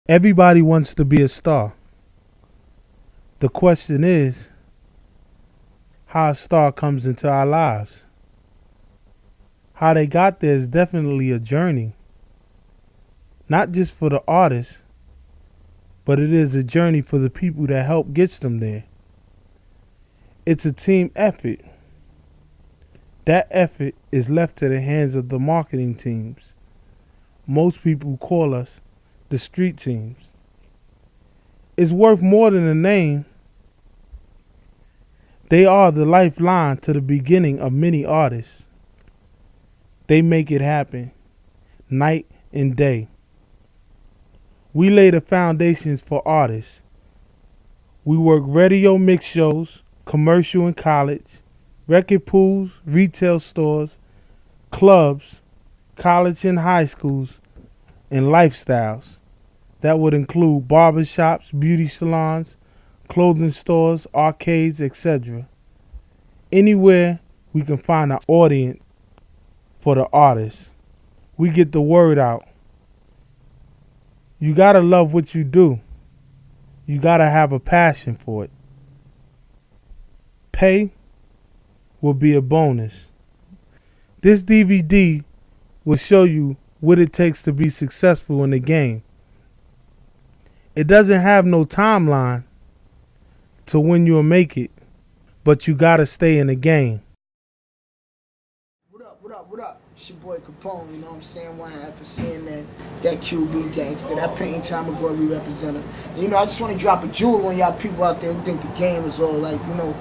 Everybody wants to be a star. The question is, how a star comes into our lives. How they got there is definitely a journey. Not just for the artist, but it is a journey for the people that help gets them there. It's a team effort. That effort is left to the hands of the marketing teams. Most people call us the street teams. It's worth more than a name. They are the lifeline to the beginning of many artists. They make it happen, night and day. We lay the foundations for artists. We work radio mix shows, commercial and college, record pools, retail stores, clubs, college and high schools, and lifestyles. That would include barbershops, beauty salons, clothing stores, arcades, etc. Anywhere we can find an audience for the artists. We get the word out. You gotta love what you do. You gotta have a passion for it. Pay will be a bonus. This DVD will show you what it takes to be successful in the game. It doesn't have no timeline to when you'll make it, but you gotta stay in the game. What up, what up, what up? It's your boy Capone, you know what I'm saying? Why for saying that QB gangster, that painting time ago we representative. And, you know, I just want to drop a jewel on y'all people out there who think the game is all like, you know,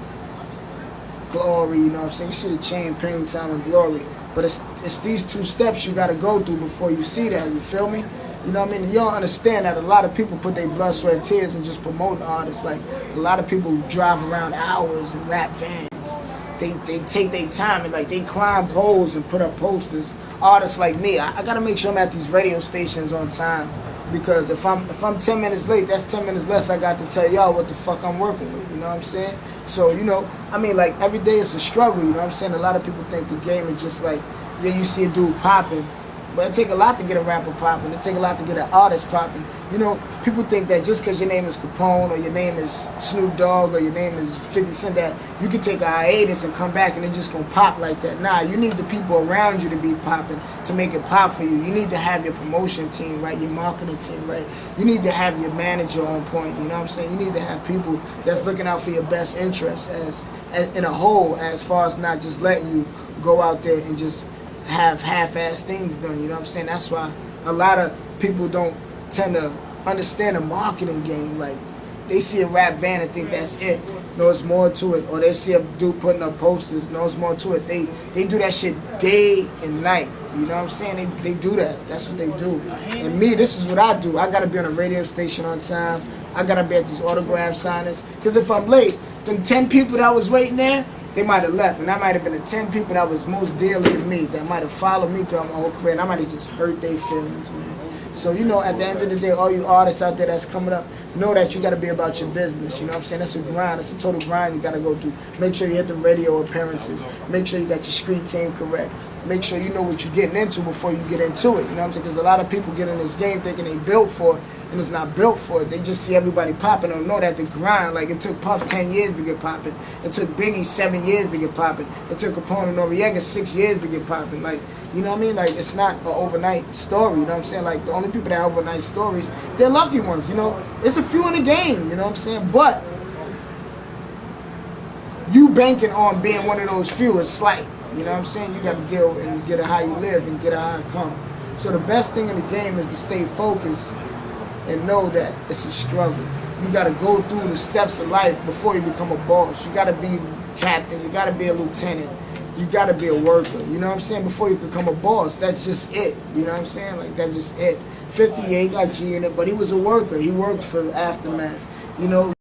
glory, you know what I'm saying? You should have changed painting time and glory. But it's these two steps you gotta go through before you see that, you feel me? You know what I mean? You don't understand that a lot of people put their blood, sweat, and tears and just promote artists. Like, a lot of people drive around hours in rap vans. They take their time and, like, they climb poles and put up posters. Artists like me, I gotta make sure I'm at these radio stations on time. Because if I'm 10 minutes late, that's 10 minutes less I got to tell y'all what the fuck I'm working with, you know what I'm saying? So, you know, I mean, like, every day it's a struggle, you know what I'm saying? A lot of people think the game is just like, yeah, you see a dude popping, but it take a lot to get a rapper popping. It take a lot to get an artist popping. You know, people think that just because your name is Capone or your name is Snoop Dogg or your name is 50 Cent that you can take a hiatus and come back and it's just gonna pop like that. Nah, you need the people around you to be popping to make it pop for you. You need to have your promotion team, right? Your marketing team, right? You need to have your manager on point, you know what I'm saying? You need to have people that's looking out for your best interests as in a whole, as far as not just letting you go out there and just have half-ass things done, you know what I'm saying? That's why a lot of people don't tend to understand the marketing game. Like, they see a rap van and think that's it. No, it's more to it. Or they see a dude putting up posters. No, it's more to it. They do that shit day and night. You know what I'm saying? They do that. That's what they do. And me, this is what I do. I gotta be on a radio station on time. I gotta be at these autograph signings. Because if I'm late, them 10 people that was waiting there, they might have left, and that might have been the 10 people that was most dearly to me, that might have followed me throughout my whole career, and I might have just hurt their feelings, man. So, you know, at the end of the day, all you artists out there that's coming up, know that you got to be about your business, you know what I'm saying? That's a grind. It's a total grind you got to go through. Make sure you hit the radio appearances. Make sure you got your street team correct. Make sure you know what you're getting into before you get into it, you know what I'm saying? Because a lot of people get in this game thinking they built for it, and it's not built for it. They just see everybody popping. Don't know that the grind, like it took Puff 10 years to get popping. It took Biggie 7 years to get popping. It took Capone and Noriega 6 years to get popping. Like, you know what I mean? Like, it's not an overnight story, you know what I'm saying? Like, the only people that have overnight stories, they're lucky ones, you know? It's a few in the game, you know what I'm saying? But you banking on being one of those few is slight, you know what I'm saying? You got to deal and get it how you live and get it how it come. So the best thing in the game is to stay focused and know that it's a struggle. You gotta go through the steps of life before you become a boss. You gotta be captain, you gotta be a lieutenant, you gotta be a worker, you know what I'm saying? Before you become a boss, that's just it, you know what I'm saying? Like, that's just it. 58 got G in it, but he was a worker. He worked for Aftermath, you know?